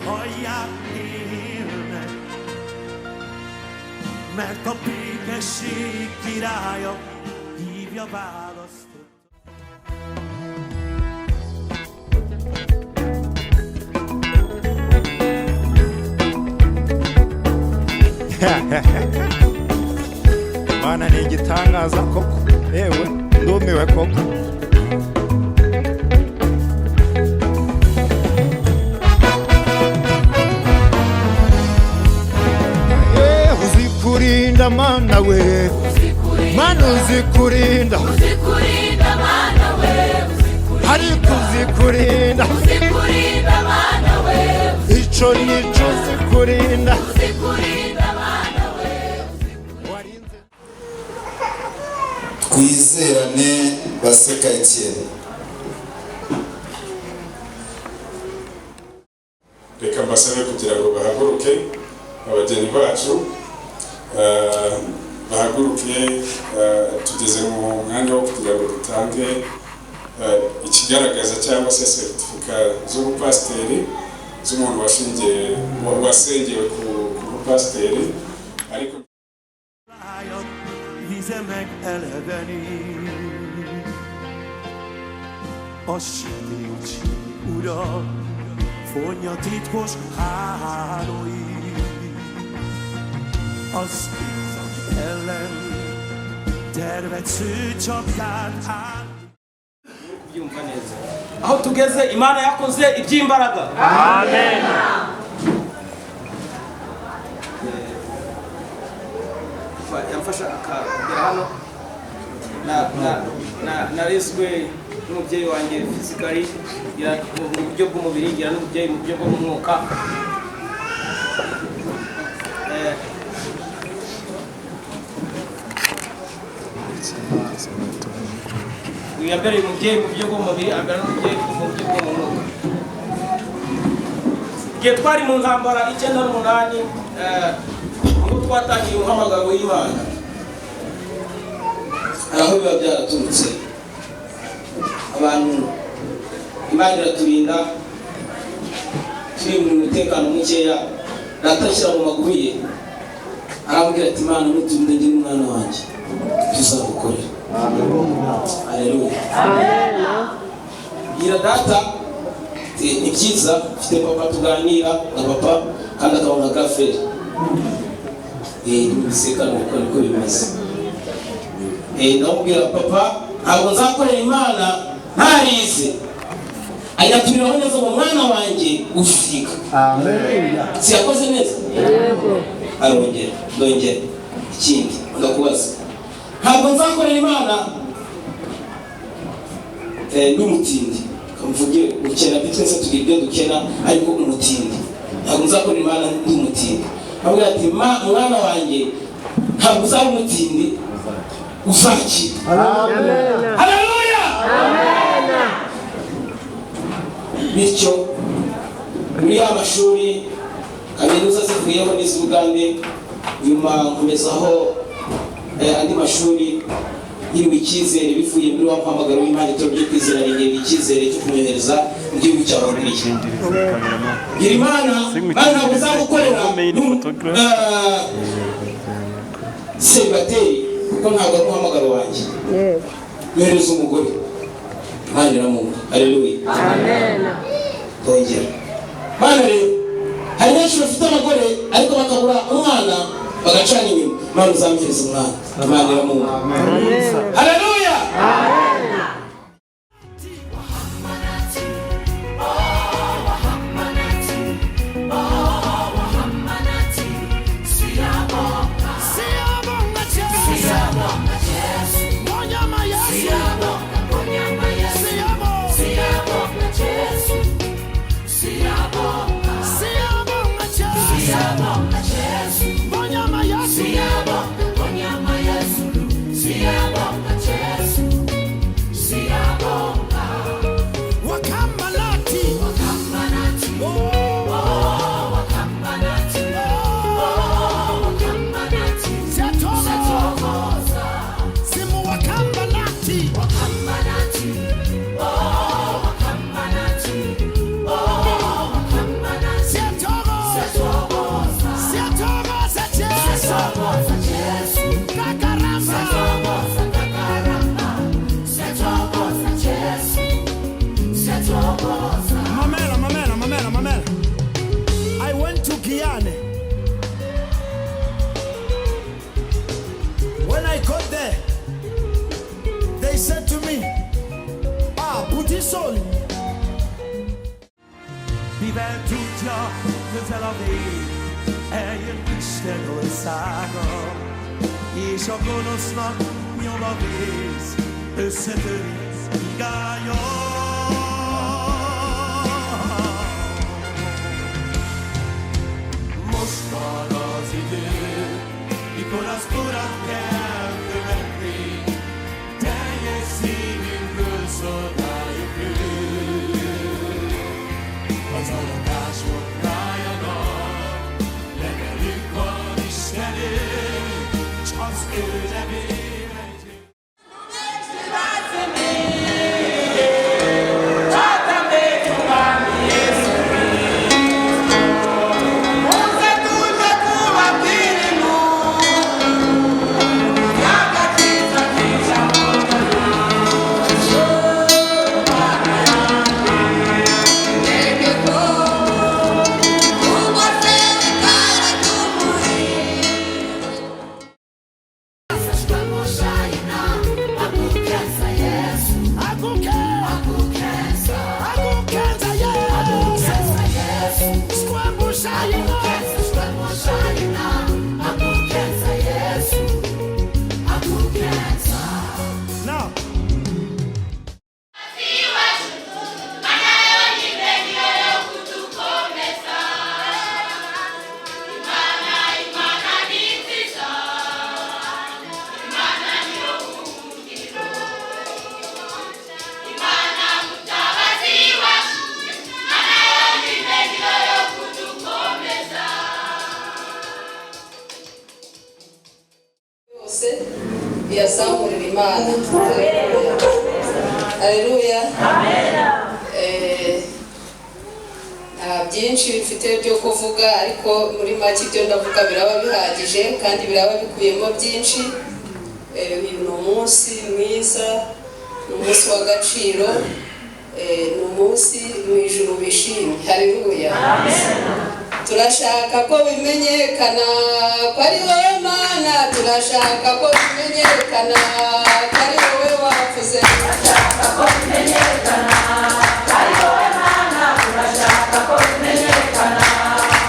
hallják élnek, mert a békesség királya hívja választott. Mana ni igitangaza koko, yewe ndumiwe koko. Uzikurinda mana we, mana uzikurinda mana we, ariko uzikurinda mana we, ico nico uzikurinda mana we. Kwizerane Baseka Etienne. Reka mbasabe kugira ngo bahaguruke abageni bacu bahaguruke tugeze mu mwanya wo kugira ngo dutange ikigaragaza cyangwa se certificate z'ubupasiteri z'umuntu wasengewe ku bupasiteri ariko Vize meg elevenít a sötét ura, fonja titkos hálóit, az igazak ellen tervet szőcsapkát át. Kubyumva neza. Aho tugeze Imana yakoze iby'imbaraga. Amen. Yamfasha akagera hano narezwe n'umubyeyi wanjye physically mu buryo bw'umubiri ngira n'umubyeyi mu buryo bw'umwuka. Yambereye umubyeyi mu buryo bw'umubiri agana n'umubyeyi mu buryo bw'umwuka. Igihe twari mu ntambara 98 ubwo twatangiye umuhamagaro w'Imana, aho biba byaraturutse abantu Imana iraturinda turi mu mutekano mukeya, natashyira mu maguru ye arambwira ati Imana nuturinde njye n'umwana wanjye tuzagukorera. Haleluya. Gira data ni byiza mfite papa tuganira na papa kandi akabona gaferi biseka nuko niko bimeze. Ndamubwira papa ntabwo nzakorera Imana ntarize, ayaturiraho neza mu mwana wanjye usiga. Amen. Si yakoze neza? Yego. Arongera ndongera ikindi ndakubaza, ntabwo nzakorera Imana n'umutindi. Kamvuge ukena bitwese tugira ibyo dukena ariko umutindi ntabwo nzakorera Imana n'umutindi. Avuga ati mwana wanjye ntabwo uzaba umutindi, uzakira. Amen. Haleluya. Amen. Bityo muri ya mashuri kaminuza zivuyeho n'iz'Ubugande, nyuma nkomezaho andi mashuri yiriwe icyizere bivuye muri wa muhamagaro w'Imana itorero ryo kwizera ringera icyizere cyo kunyohereza mu gihugu cya Hongiriya. Gira Imana ntabwo uzagukorera seribateri kuko ntabwo ari umuhamagaro wanjye. Yohereza umugore Imana iramwumva. Haleluya. Amen. Tongera Mana rero hari benshi bafite abagore ariko bakabura umwana bagacana inyuma. Mana uzampereza umwana. Imana iramwumva. Haleluya. Amen. Siyabonga Jesu, tutti soli. Mivel tudja, közel a vég, eljön Isten országa, és a gonosznak nyom a vész, összetöri igája. Most van az idő, mikor az Urat kell követni, teljes szívünkből szolgáljuk őt. Az aratás mondájának levelünk van Isten előtt, s az ő nevére gyűjt. Yazamurira Imana. Haleluya. Byinshi bifite byo kuvuga ariko muri make ibyo ndavuga biraba bihagije kandi biraba bikuyemo byinshi. Uyu ni umunsi mwiza, ni umunsi w'agaciro, ni umunsi mu ijuru bishimye. Haleluya. Turashaka ko bimenyekana ko ari wowe Mana, turashaka ko bimenyekana ko ari wowe wavuze. Turashaka ko bimenyekana ko ari wowe Mana, turashaka ko bimenyekana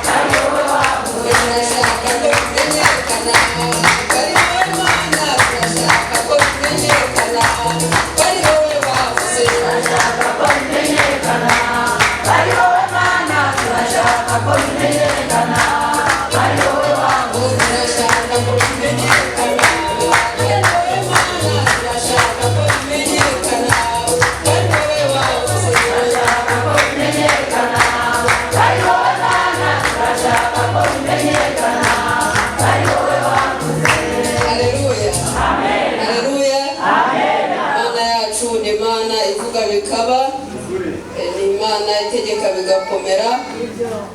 ko ari wowe wavuze. Turashaka ko bimenyekana ko ari wowe Mana, turashaka ko bimenyekana ko ari wowe wavuze. Turashaka ko bimenyekana ko ari wowe Mana, turashaka ko bimenyekana ko ari wowe wavuze. Turashaka ko bimenyekana ko ari wowe Mana, turashaka ko bimenyekana ko ari wowe wavuze. Turashaka ko bimenyekana ko ari wowe Mana, turashaka ko bimenyekana ko ari wowe wavuze. Haleluya. Amen. Haleluya. Amen. Imana yacu ni Imana ivuga bikaba, ni Imana itegeka bigakomera.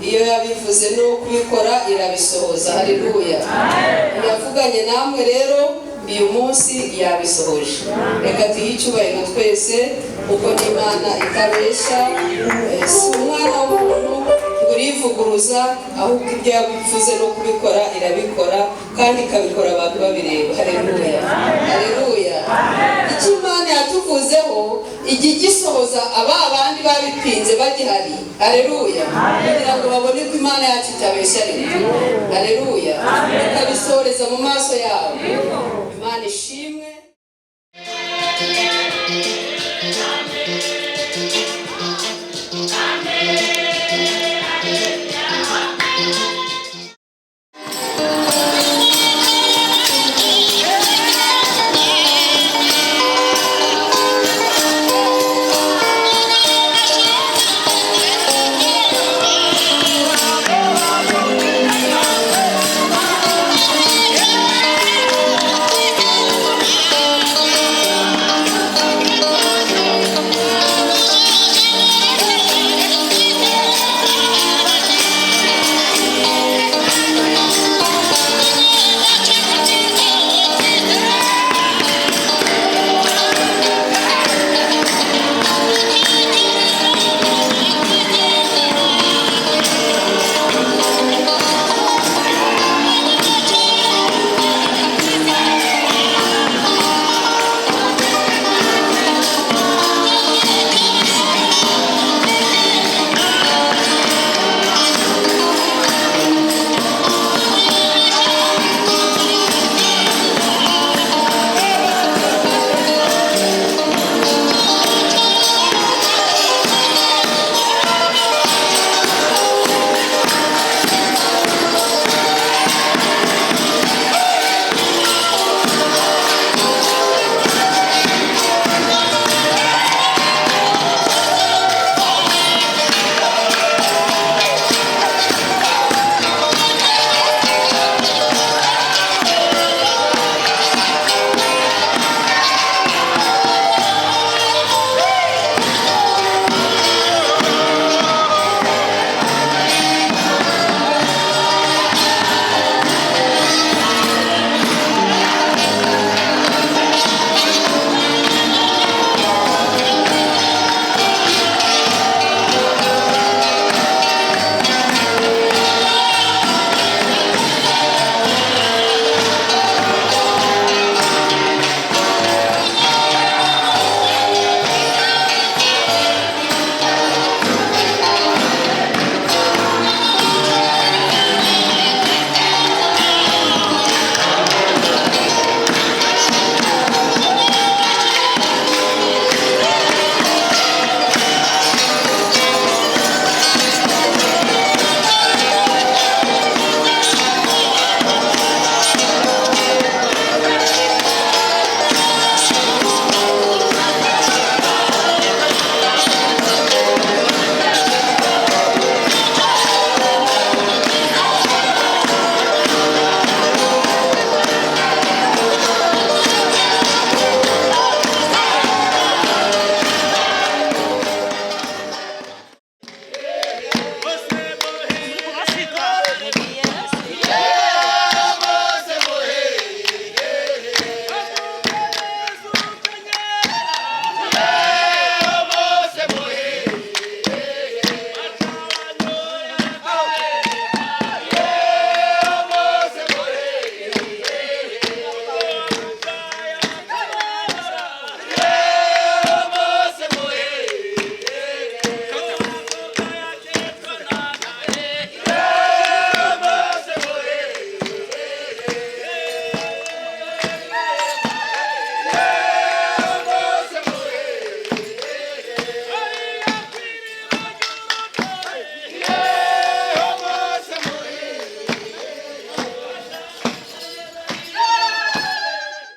Iyo yabivuze no kubikora irabisohoza. Haleluya. Yavuganye namwe rero uyu munsi yabisohoje. Reka tuyihe icyubahiro twese kuko ni Imana itabeshya, si umwana w'umuntu ngo urivuguruza, ahubwo ibyo yabivuze no kubikora irabikora kandi ikabikora abantu babireba. Haleluya. Haleluya. Icyo Imana yatuvuzeho ijya gisohoza aba bandi babipinze bagihari. Haleluya. Kugira ngo babone ko Imana yacu itabeshya rero. Haleluya. Ikabisoreza mu maso yabo. Imana ishimwe.